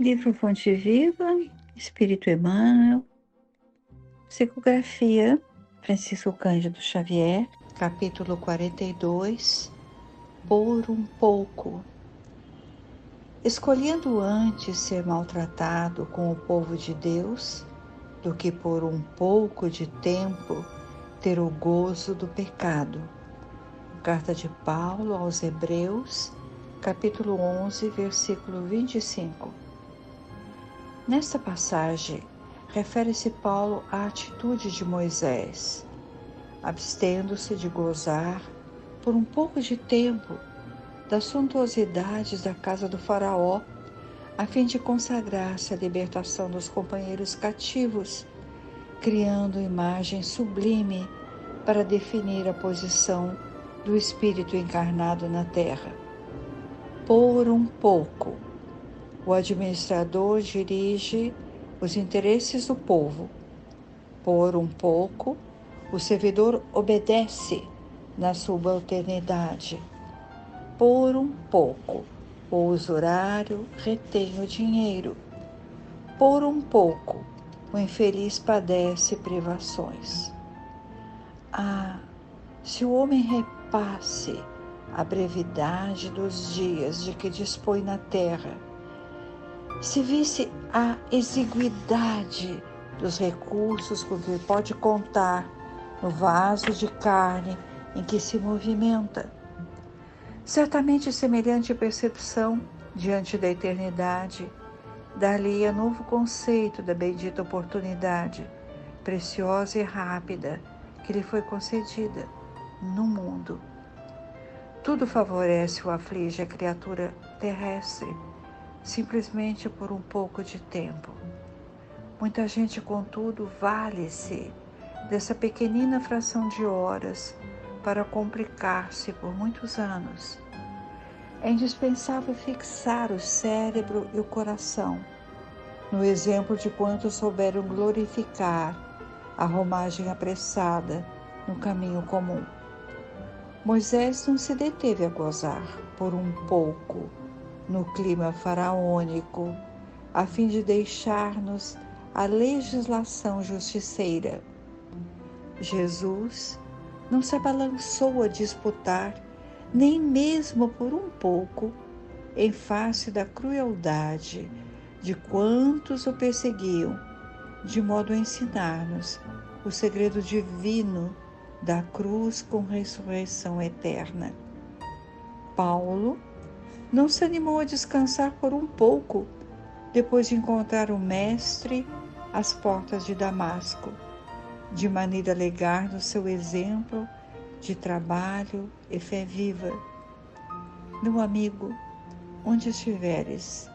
Livro Fonte Viva, Espírito Emmanuel, Psicografia, Francisco Cândido Xavier, capítulo 42, Por um pouco. Escolhendo antes ser maltratado com o povo de Deus, do que por um pouco de tempo ter o gozo do pecado. Carta de Paulo aos Hebreus, capítulo 11, versículo 25. Nesta passagem, refere-se Paulo à atitude de Moisés, abstendo-se de gozar, por um pouco de tempo, das suntuosidades da casa do faraó, a fim de consagrar-se à libertação dos companheiros cativos, criando imagem sublime para definir a posição do Espírito encarnado na terra. Por um pouco. O administrador dirige os interesses do povo. Por um pouco, o servidor obedece na subalternidade. Por um pouco, o usurário retém o dinheiro. Por um pouco, o infeliz padece privações. Se o homem repasse a brevidade dos dias de que dispõe na terra, se visse a exiguidade dos recursos com que pode contar no vaso de carne em que se movimenta, certamente semelhante percepção diante da eternidade dar-lhe-ia novo conceito da bendita oportunidade, preciosa e rápida, que lhe foi concedida no mundo. Tudo favorece ou aflige a criatura terrestre, simplesmente por um pouco de tempo. Muita gente, contudo, vale-se dessa pequenina fração de horas para complicar-se por muitos anos. É indispensável fixar o cérebro e o coração no exemplo de quantos souberam glorificar a romagem apressada no caminho comum. Moisés não se deteve a gozar por um pouco no clima faraônico, a fim de deixar-nos a legislação justiceira. Jesus não se abalançou a disputar, nem mesmo por um pouco, em face da crueldade de quantos o perseguiam, de modo a ensinar-nos o segredo divino da cruz com ressurreição eterna. Paulo não se animou a descansar por um pouco, depois de encontrar o Mestre às portas de Damasco, de maneira a legar-nos seu exemplo de trabalho e fé viva. Meu amigo, onde estiveres,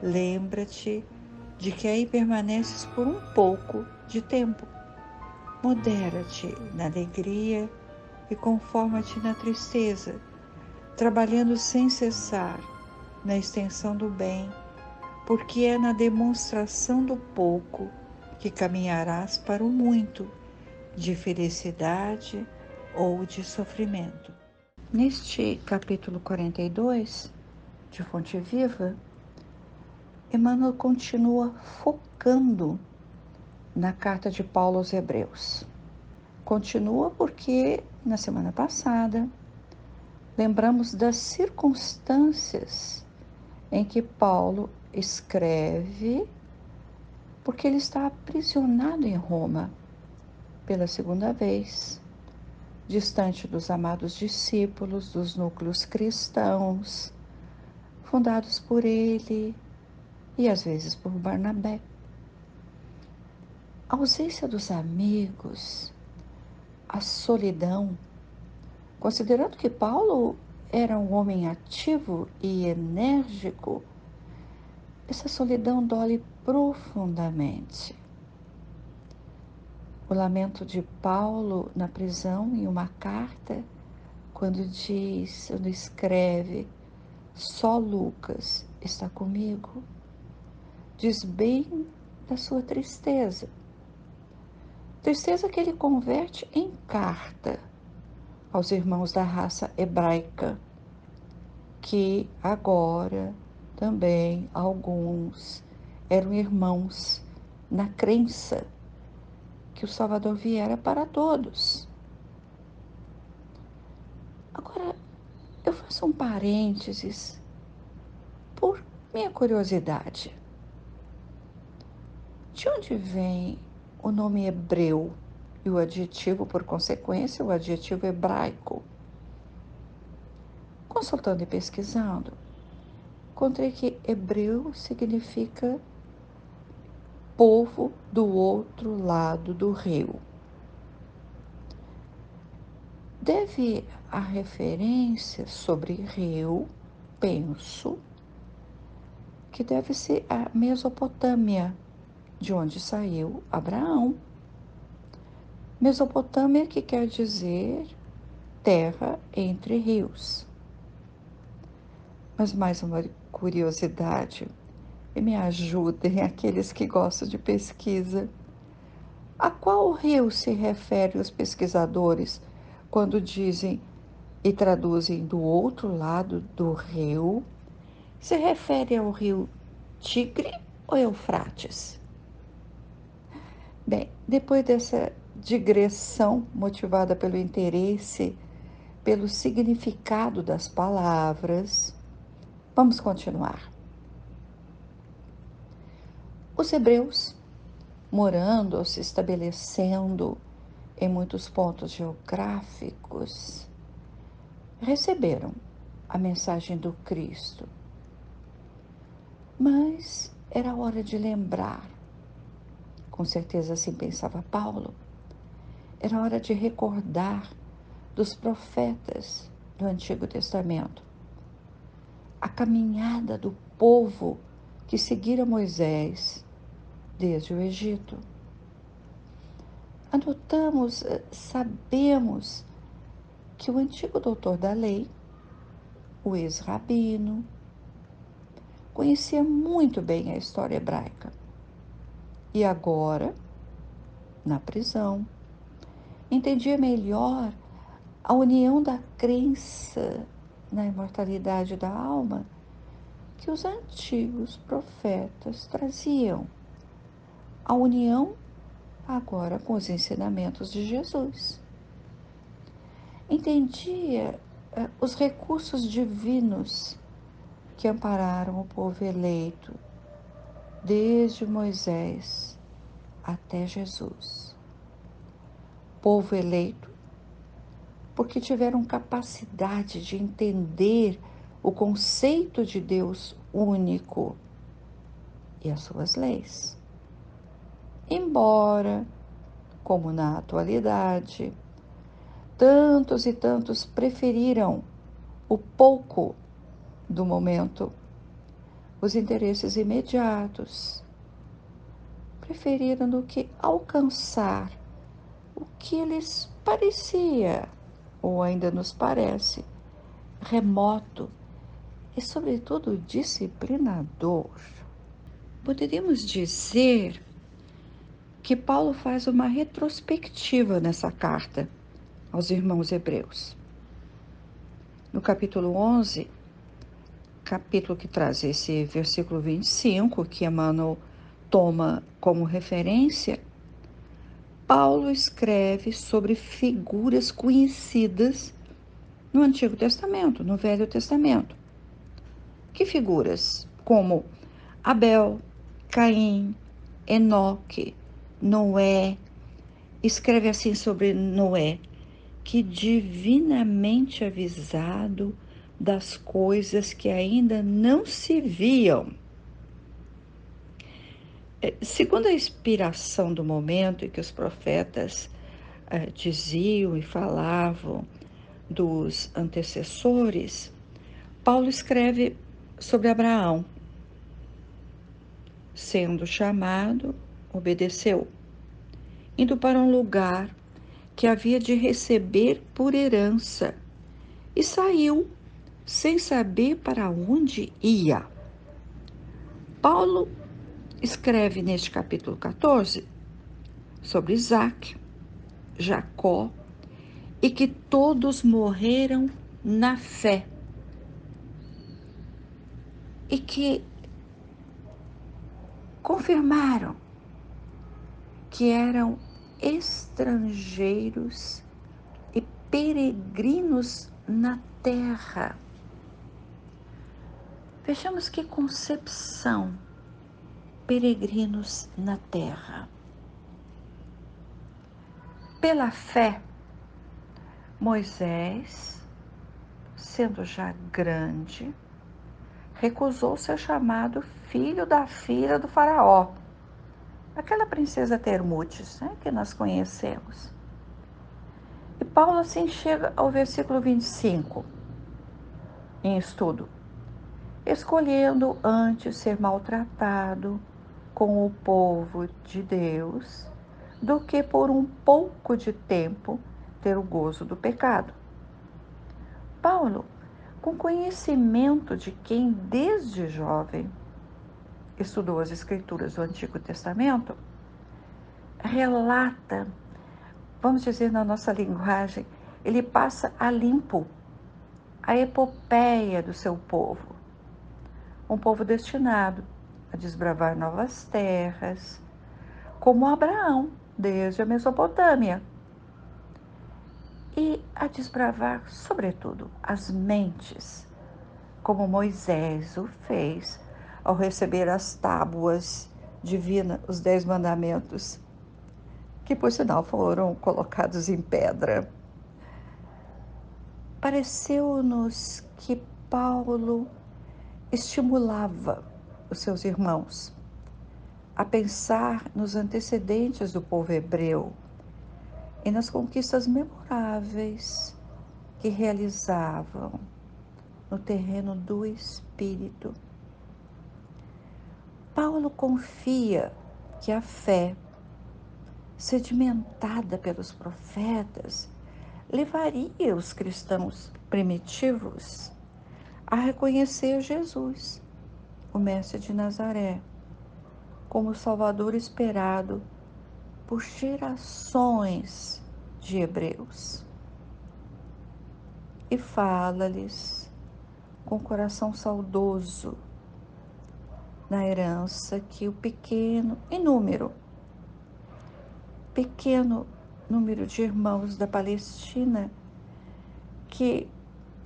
lembra-te de que aí permaneces por um pouco de tempo. Modera-te na alegria e conforma-te na tristeza, trabalhando sem cessar na extensão do bem, porque é na demonstração do pouco que caminharás para o muito, de felicidade ou de sofrimento. Neste capítulo 42 de Fonte Viva, Emmanuel continua focando na carta de Paulo aos Hebreus. Continua porque, na semana passada, lembramos das circunstâncias em que Paulo escreve, porque ele está aprisionado em Roma pela segunda vez, distante dos amados discípulos, dos núcleos cristãos, fundados por ele e às vezes por Barnabé. A ausência dos amigos, a solidão, considerando que Paulo era um homem ativo e enérgico, essa solidão dói profundamente. O lamento de Paulo na prisão, em uma carta, quando escreve, só Lucas está comigo, diz bem da sua tristeza. Tristeza que ele converte em carta aos irmãos da raça hebraica, que agora também alguns eram irmãos na crença que o Salvador viera para todos. Agora, eu faço um parênteses por minha curiosidade. De onde vem o nome hebreu e o adjetivo, por consequência, o adjetivo hebraico? Consultando e pesquisando, encontrei que hebreu significa povo do outro lado do rio. Deve a referência sobre rio, penso, que deve ser a Mesopotâmia, de onde saiu Abraão. Mesopotâmia, que quer dizer terra entre rios. Mas mais uma curiosidade, e me ajudem aqueles que gostam de pesquisa. A qual rio se refere os pesquisadores quando dizem e traduzem do outro lado do rio? Se refere ao rio Tigre ou Eufrates? Bem, depois dessa digressão motivada pelo interesse, pelo significado das palavras, vamos continuar. Os hebreus, morando ou se estabelecendo em muitos pontos geográficos, receberam a mensagem do Cristo. Mas era hora de lembrar, com certeza assim pensava Paulo, era hora de recordar dos profetas do Antigo Testamento, a caminhada do povo que seguira Moisés desde o Egito. Anotamos, sabemos que o antigo doutor da lei, o ex-rabino, conhecia muito bem a história hebraica. E agora, na prisão, entendia melhor a união da crença na imortalidade da alma que os antigos profetas traziam. A união agora com os ensinamentos de Jesus. Entendia os recursos divinos que ampararam o povo eleito desde Moisés até Jesus. Povo eleito porque tiveram capacidade de entender o conceito de Deus único e as suas leis. Embora, como na atualidade, tantos e tantos preferiram o pouco do momento, os interesses imediatos, preferiram do que alcançar o que lhes parecia, ou ainda nos parece, remoto e, sobretudo, disciplinador. Poderíamos dizer que Paulo faz uma retrospectiva nessa carta aos irmãos hebreus. No capítulo 11, capítulo que traz esse versículo 25, que Emmanuel toma como referência, Paulo escreve sobre figuras conhecidas no Antigo Testamento, no Velho Testamento. Que figuras? Como Abel, Caim, Enoque, Noé. Escreve assim sobre Noé, que divinamente avisado das coisas que ainda não se viam. Segundo a inspiração do momento em que os profetas diziam e falavam dos antecessores, Paulo escreve sobre Abraão. Sendo chamado, obedeceu, indo para um lugar que havia de receber por herança, e saiu sem saber para onde ia. Paulo escreve neste capítulo 14 sobre Isaac, Jacó, e que todos morreram na fé. E que confirmaram que eram estrangeiros e peregrinos na terra. Vejamos que concepção, peregrinos na terra. Pela fé, Moisés, sendo já grande, recusou ser chamado filho da filha do faraó, aquela princesa Termutes, né, que nós conhecemos. E Paulo assim chega ao versículo 25, em estudo. Escolhendo antes ser maltratado com o povo de Deus, do que por um pouco de tempo ter o gozo do pecado. Paulo, com conhecimento de quem desde jovem estudou as escrituras do Antigo Testamento, relata, vamos dizer na nossa linguagem, ele passa a limpo a epopeia do seu povo. Um povo destinado a desbravar novas terras, como Abraão, desde a Mesopotâmia, e a desbravar, sobretudo, as mentes, como Moisés o fez ao receber as tábuas divinas, os 10 mandamentos, que por sinal foram colocados em pedra. Pareceu-nos que Paulo estimulava os seus irmãos a pensar nos antecedentes do povo hebreu e nas conquistas memoráveis que realizavam no terreno do espírito. Paulo confia que a fé, sedimentada pelos profetas, levaria os cristãos primitivos a reconhecer Jesus, o Mestre de Nazaré, como o Salvador esperado por gerações de hebreus. E fala-lhes com coração saudoso na herança que o pequeno número de irmãos da Palestina que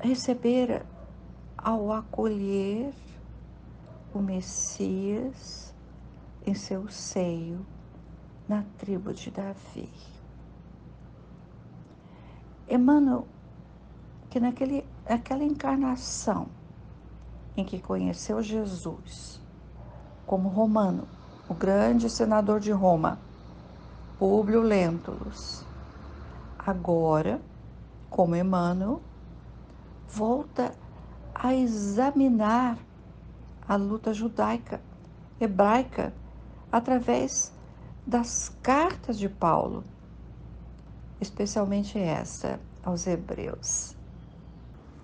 recebera ao acolher o Messias em seu seio na tribo de Davi. Emmanuel, que naquela encarnação em que conheceu Jesus como romano, o grande senador de Roma, Públio Lentulus, agora, como Emmanuel, volta a examinar a luta hebraica, através das cartas de Paulo, especialmente essa aos Hebreus.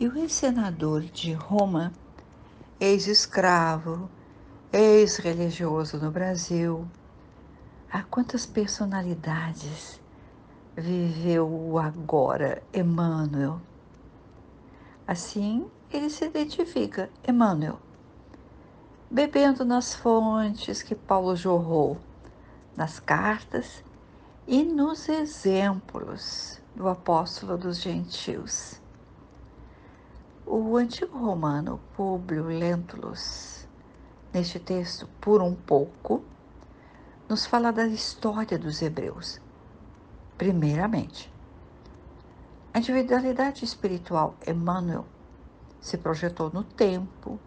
E o senador de Roma, ex-escravo, ex-religioso no Brasil, há quantas personalidades viveu o agora Emmanuel? Assim, ele se identifica, Emmanuel, bebendo nas fontes que Paulo jorrou, nas cartas e nos exemplos do apóstolo dos gentios. O antigo romano Públio Lentulus, neste texto, por um pouco, nos fala da história dos hebreus. Primeiramente, a individualidade espiritual Emmanuel se projetou no tempo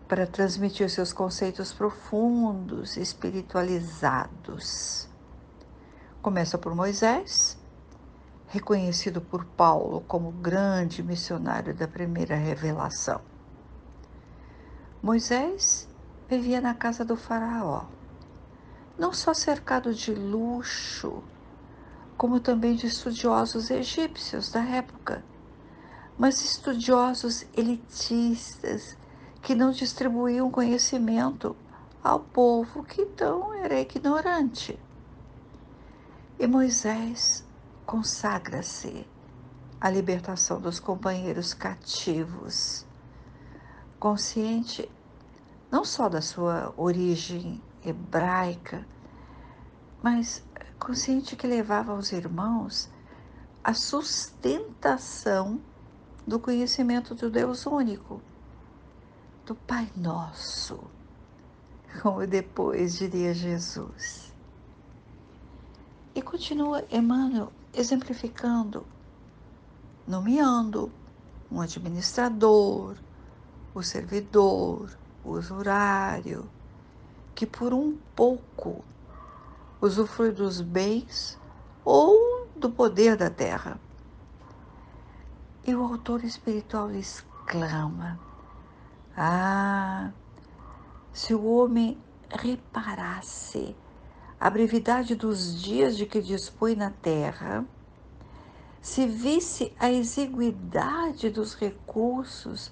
para transmitir seus conceitos profundos, espiritualizados. Começa por Moisés, reconhecido por Paulo como grande missionário da primeira revelação. Moisés vivia na casa do faraó, não só cercado de luxo, como também de estudiosos egípcios da época, mas estudiosos elitistas que não distribuíam conhecimento ao povo que então era ignorante. E Moisés consagra-se à libertação dos companheiros cativos, consciente não só da sua origem hebraica, mas consciente que levava aos irmãos a sustentação do conhecimento do Deus único, do Pai Nosso, como depois diria Jesus. E continua Emmanuel exemplificando, nomeando um administrador, o servidor, o usurário, que por um pouco usufrui dos bens ou do poder da terra. E o autor espiritual exclama: Ah, se o homem reparasse a brevidade dos dias de que dispõe na terra, se visse a exiguidade dos recursos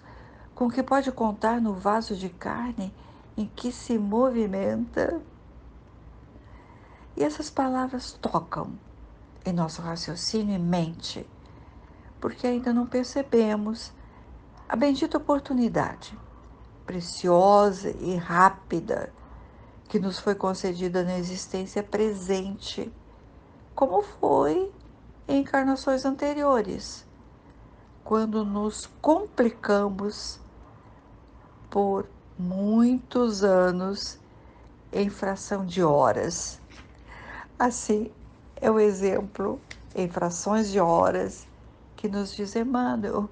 com que pode contar no vaso de carne em que se movimenta. E essas palavras tocam em nosso raciocínio e mente, porque ainda não percebemos a bendita oportunidade, preciosa e rápida, que nos foi concedida na existência presente, como foi em encarnações anteriores, quando nos complicamos por muitos anos em fração de horas. Assim é o exemplo em frações de horas que nos diz Emmanuel.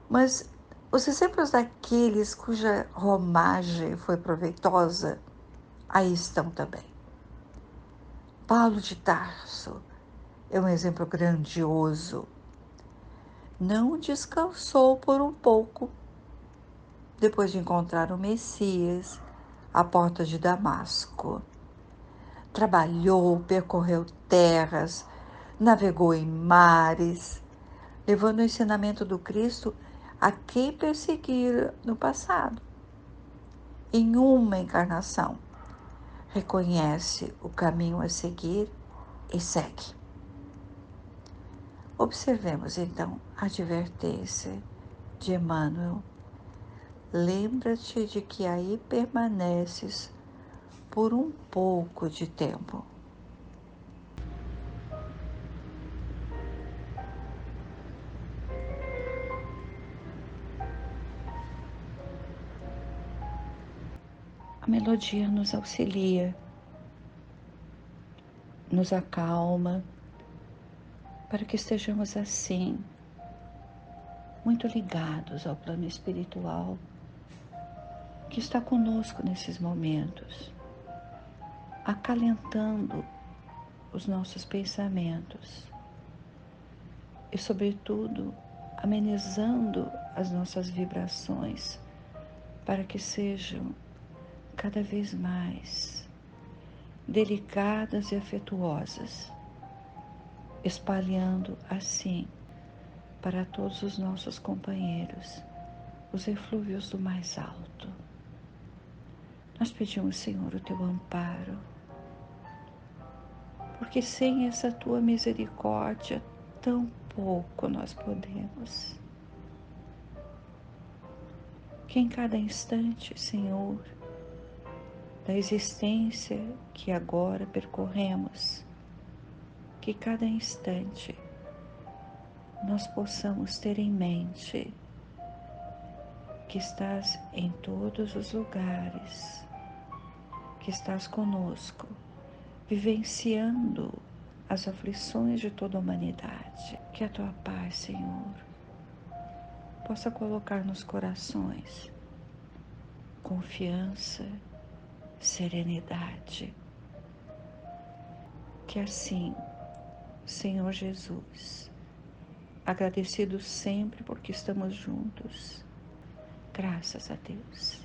Mas os exemplos daqueles cuja romagem foi proveitosa, aí estão também. Paulo de Tarso é um exemplo grandioso. Não descansou por um pouco, depois de encontrar o Messias à porta de Damasco. Trabalhou, percorreu terras, navegou em mares, levando o ensinamento do Cristo a quem perseguira no passado. Em uma encarnação, reconhece o caminho a seguir e segue. Observemos então a advertência de Emmanuel. Lembra-te de que aí permaneces por um pouco de tempo. A melodia nos auxilia, nos acalma, para que estejamos assim, muito ligados ao plano espiritual que está conosco nesses momentos, acalentando os nossos pensamentos e, sobretudo, amenizando as nossas vibrações para que sejam cada vez mais delicadas e afetuosas, espalhando assim para todos os nossos companheiros os eflúvios do mais alto. Nós pedimos, Senhor, o teu amparo, porque sem essa tua misericórdia, tão pouco nós podemos. Que em cada instante, Senhor, da existência que agora percorremos, que cada instante nós possamos ter em mente que estás em todos os lugares, que estás conosco, vivenciando as aflições de toda a humanidade. Que a tua paz, Senhor, possa colocar nos corações confiança, serenidade. Que assim, Senhor Jesus, agradecidos sempre porque estamos juntos, graças a Deus,